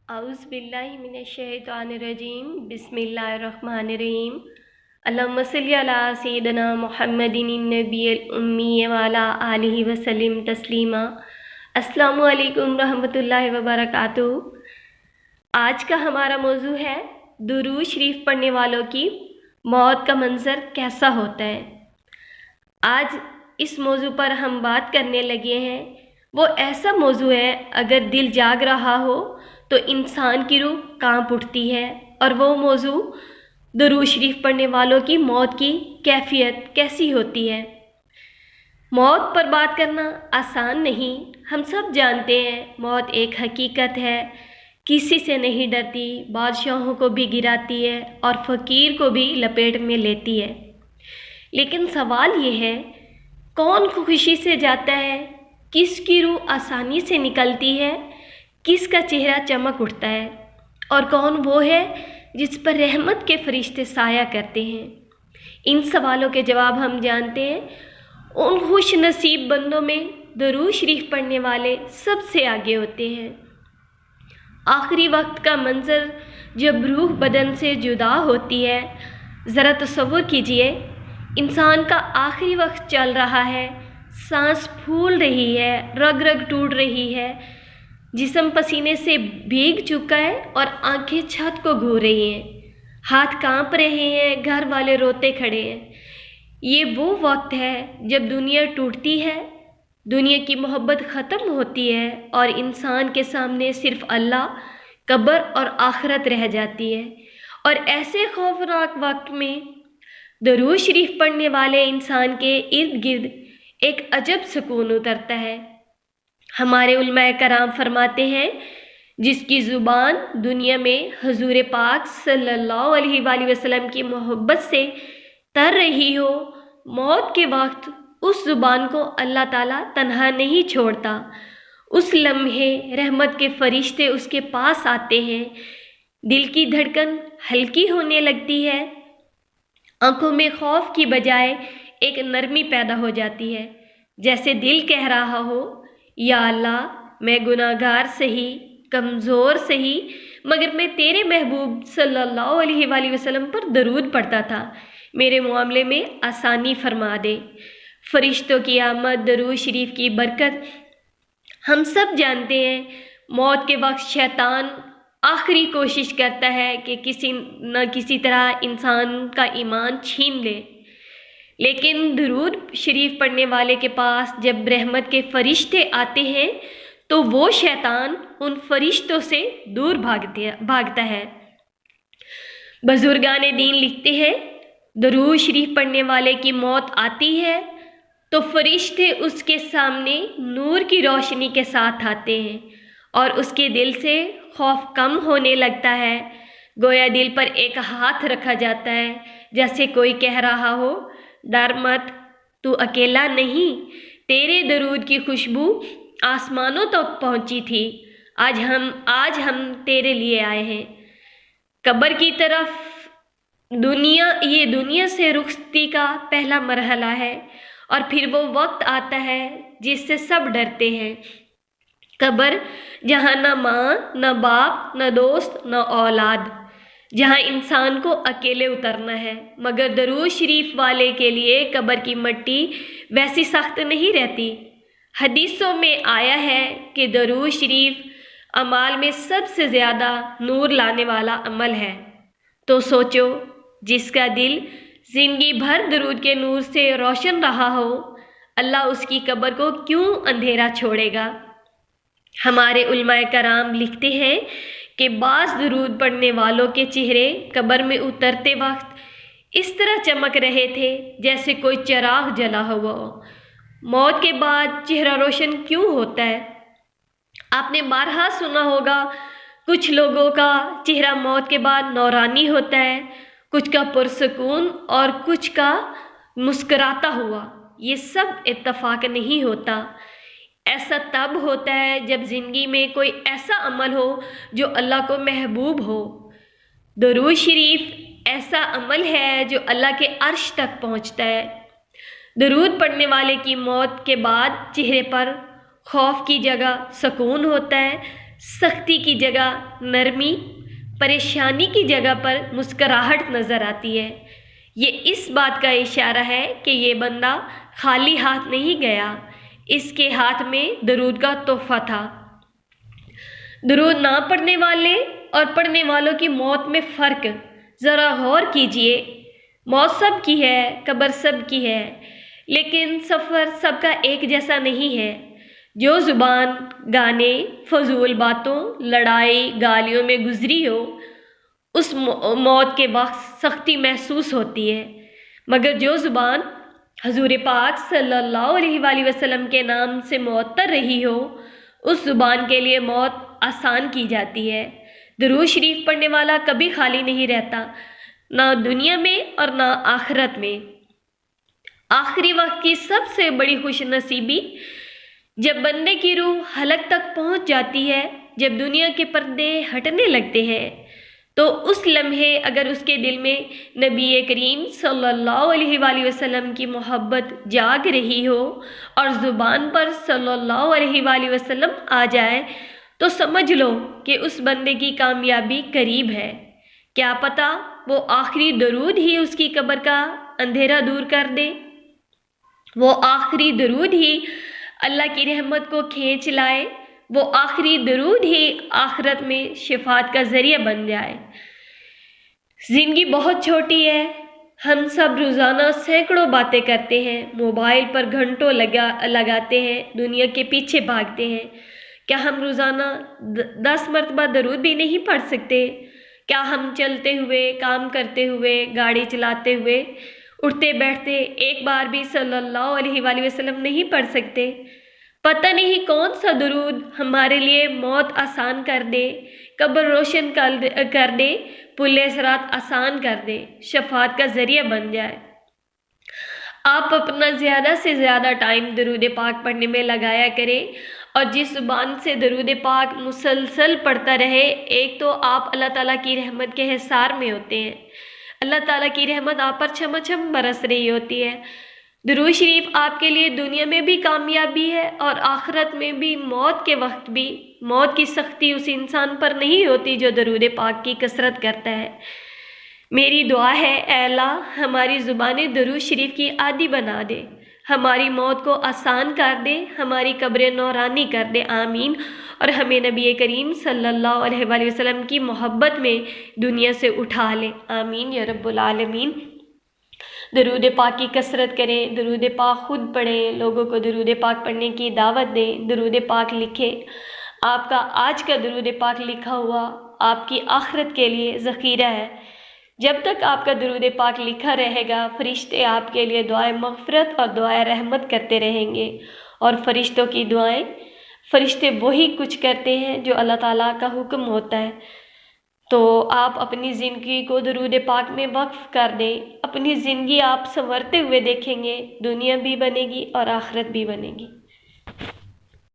अऊज़ु बिल्लाहि मिनश्शैतानिर्रजीम बिस्मिल्लाहिर्रहमानिर्रहीम अल्लाहुम्मा सल्लि अला सय्यिदिना मुहम्मदिन नबिय्यिल उम्मी व अला आलिहि व सल्लिम तस्लीमा। अस्सलामु अलैकुम रहमतुल्लाहि व बरकातुहू। आज का हमारा मौजू है दुरूद शरीफ पढ़ने वालों की मौत का मंज़र कैसा होता है। आज इस मौजू पर हम बात करने लगे हैं। वो ऐसा मौजू है, अगर दिल जाग रहा हो तो इंसान की रूह कांप उठती है, और वो मौजू दुरूद शरीफ पढ़ने वालों की मौत की कैफियत कैसी होती है। मौत पर बात करना आसान नहीं, हम सब जानते हैं मौत एक हकीकत है, किसी से नहीं डरती, बादशाहों को भी गिराती है और फ़कीर को भी लपेट में लेती है। लेकिन सवाल ये है, कौन खुशी से जाता है, किसकी रूह आसानी से निकलती है, किसका चेहरा चमक उठता है, और कौन वो है जिस पर रहमत के फरिश्ते साया करते हैं। इन सवालों के जवाब हम जानते हैं। उन खुश नसीब बंदों में दुरूद शरीफ पढ़ने वाले सबसे आगे होते हैं। आखिरी वक्त का मंज़र जब रूह बदन से जुदा होती है, ज़रा तसव्वुर कीजिए, इंसान का आखिरी वक्त चल रहा है, सांस फूल रही है, रग रग टूट रही है, जिस्म पसीने से भीग चुका है और आंखें छत को घूर रही हैं, हाथ कांप रहे हैं, घर वाले रोते खड़े हैं। ये वो वक्त है जब दुनिया टूटती है, दुनिया की मोहब्बत ख़त्म होती है और इंसान के सामने सिर्फ अल्लाह, कब्र और आखिरत रह जाती है। और ऐसे खौफनाक वक्त में दुरूद शरीफ पढ़ने वाले इंसान के इर्द गिर्द एक अजब सुकून उतरता है। हमारे उलमाए कराम फरमाते हैं, जिसकी ज़ुबान दुनिया में हुज़ूर पाक सल्लल्लाहु अलैहि वसल्लम की मोहब्बत से तर रही हो, मौत के वक्त उस ज़ुबान को अल्लाह ताला तन्हा नहीं छोड़ता। उस लम्हे रहमत के फरिश्ते उसके पास आते हैं, दिल की धड़कन हल्की होने लगती है, आंखों में खौफ की बजाय एक नरमी पैदा हो जाती है, जैसे दिल कह रहा हो, या अल्लाह, मैं गुनाहगार सही, कमज़ोर सही, मगर मैं तेरे महबूब सल्लल्लाहु अलैहि वसल्लम पर दरूद पढ़ता था, मेरे मामले में आसानी फरमा दे। फरिश्तों की आमद, दरूद शरीफ की बरकत। हम सब जानते हैं, मौत के वक्त शैतान आखिरी कोशिश करता है कि किसी न किसी तरह इंसान का ईमान छीन ले, लेकिन दुरूद शरीफ पढ़ने वाले के पास जब रहमत के फरिश्ते आते हैं तो वो शैतान उन फरिश्तों से दूर भागता है। बुजुर्गान दीन लिखते हैं, दुरूद शरीफ पढ़ने वाले की मौत आती है तो फरिश्ते उसके सामने नूर की रोशनी के साथ आते हैं और उसके दिल से खौफ कम होने लगता है। गोया दिल पर एक हाथ रखा जाता है, जैसे कोई कह रहा हो, डर मत, तू अकेला नहीं, तेरे दरूद की खुशबू आसमानों तक पहुंची थी, आज हम तेरे लिए आए हैं। कब्र की तरफ ये दुनिया से रुखसती का पहला मरहला है, और फिर वो वक्त आता है जिससे सब डरते हैं। कब्र, जहाँ न माँ, न बाप, न दोस्त, न औलाद, जहाँ इंसान को अकेले उतरना है। मगर दरूद शरीफ वाले के लिए कब्र की मिट्टी वैसी सख्त नहीं रहती। हदीसों में आया है कि दरूद शरीफ अमाल में सबसे ज़्यादा नूर लाने वाला अमल है। तो सोचो, जिसका दिल ज़िंदगी भर दरूद के नूर से रोशन रहा हो, अल्लाह उसकी कब्र को क्यों अंधेरा छोड़ेगा। हमारे उलमाए कराम लिखते हैं कि बाज़ दरूद पढ़ने वालों के चेहरे कब्र में उतरते वक्त इस तरह चमक रहे थे जैसे कोई चिराग जला हुआ हो। मौत के बाद चेहरा रोशन क्यों होता है? आपने बारहा सुना होगा, कुछ लोगों का चेहरा मौत के बाद नौरानी होता है, कुछ का पुरसकून और कुछ का मुस्कराता हुआ। ये सब इत्तफाक नहीं होता। ऐसा तब होता है जब ज़िंदगी में कोई ऐसा अमल हो जो अल्लाह को महबूब हो। दुरूद शरीफ ऐसा अमल है जो अल्लाह के अर्श तक पहुँचता है। दुरूद पढ़ने वाले की मौत के बाद चेहरे पर खौफ की जगह सुकून होता है, سختی کی جگہ نرمی، پریشانی کی جگہ پر مسکراہٹ نظر آتی ہے۔ یہ اس بات کا اشارہ ہے کہ یہ بندہ خالی ہاتھ نہیں گیا، اس کے ہاتھ میں درود کا تحفہ تھا۔ درود نہ پڑھنے والے اور پڑھنے والوں کی موت میں فرق ذرا غور کیجئے۔ موت سب کی ہے، قبر سب کی ہے، لیکن سفر سب کا ایک جیسا نہیں ہے۔ جو زبان گانے، فضول باتوں، لڑائی گالیوں میں گزری ہو، اس موت کے وقت سختی محسوس ہوتی ہے، مگر جو زبان حضور پاک صلی اللہ علیہ وآلہ وسلم کے نام سے معطر رہی ہو، اس زبان کے لیے موت آسان کی جاتی ہے۔ درود شریف پڑھنے والا کبھی خالی نہیں رہتا، نہ دنیا میں اور نہ آخرت میں۔ آخری وقت کی سب سے بڑی خوش نصیبی جب بندے کی روح حلق تک پہنچ جاتی ہے، جب دنیا کے پردے ہٹنے لگتے ہیں، تو اس لمحے اگر اس کے دل میں نبی کریم صلی اللہ علیہ وآلہ وسلم کی محبت جاگ رہی ہو اور زبان پر صلی اللہ علیہ وآلہ وسلم آ جائے، تو سمجھ لو کہ اس بندے کی کامیابی قریب ہے۔ کیا پتہ وہ آخری درود ہی اس کی قبر کا اندھیرا دور کر دے، وہ آخری درود ہی اللہ کی رحمت کو کھینچ لائے، وہ آخری درود ہی آخرت میں شفاعت کا ذریعہ بن جائے۔ زندگی بہت چھوٹی ہے، ہم سب روزانہ سینکڑوں باتیں کرتے ہیں، موبائل پر گھنٹوں لگاتے ہیں، دنیا کے پیچھے بھاگتے ہیں۔ کیا ہم روزانہ 10 مرتبہ درود بھی نہیں پڑھ سکتے؟ کیا ہم چلتے ہوئے، کام کرتے ہوئے، گاڑی چلاتے ہوئے، اٹھتے بیٹھتے ایک بار بھی صلی اللہ علیہ وآلہ وسلم نہیں پڑھ سکتے؟ پتہ نہیں کون سا درود ہمارے لیے موت آسان کر دے، قبر روشن کر دے، پل صراط آسان کر دے، شفاعت کا ذریعہ بن جائے۔ آپ اپنا زیادہ سے زیادہ ٹائم درود پاک پڑھنے میں لگایا کریں، اور جس زبان سے درود پاک مسلسل پڑھتا رہے، ایک تو آپ اللہ تعالیٰ کی رحمت کے حصار میں ہوتے ہیں، اللہ تعالیٰ کی رحمت آپ پر چھم چھم برس رہی ہوتی ہے۔ درود شریف آپ کے لیے دنیا میں بھی کامیابی ہے اور آخرت میں بھی۔ موت کے وقت بھی موت کی سختی اس انسان پر نہیں ہوتی جو درود پاک کی کثرت کرتا ہے۔ میری دعا ہے، اے اللہ ہماری زبانیں درود شریف کی عادی بنا دے، ہماری موت کو آسان کر دے، ہماری قبریں نورانی کر دے، آمین۔ اور ہمیں نبی کریم صلی اللہ علیہ وآلہ وسلم کی محبت میں دنیا سے اٹھا لے، آمین یا رب العالمین۔ درود پاک کی کثرت کریں، درود پاک خود پڑھیں، لوگوں کو درود پاک پڑھنے کی دعوت دیں، درود پاک لکھیں۔ آپ کا آج کا درود پاک لکھا ہوا آپ کی آخرت کے لیے ذخیرہ ہے۔ جب تک آپ کا درود پاک لکھا رہے گا، فرشتے آپ کے لیے دعائیں مغفرت اور دعائیں رحمت کرتے رہیں گے، اور فرشتوں کی دعائیں، فرشتے وہی کچھ کرتے ہیں جو اللہ تعالیٰ کا حکم ہوتا ہے۔ تو آپ اپنی زندگی کو درود پاک میں وقف کر دیں، اپنی زندگی آپ سنورتے ہوئے دیکھیں گے، دنیا بھی بنے گی اور آخرت بھی بنے گی۔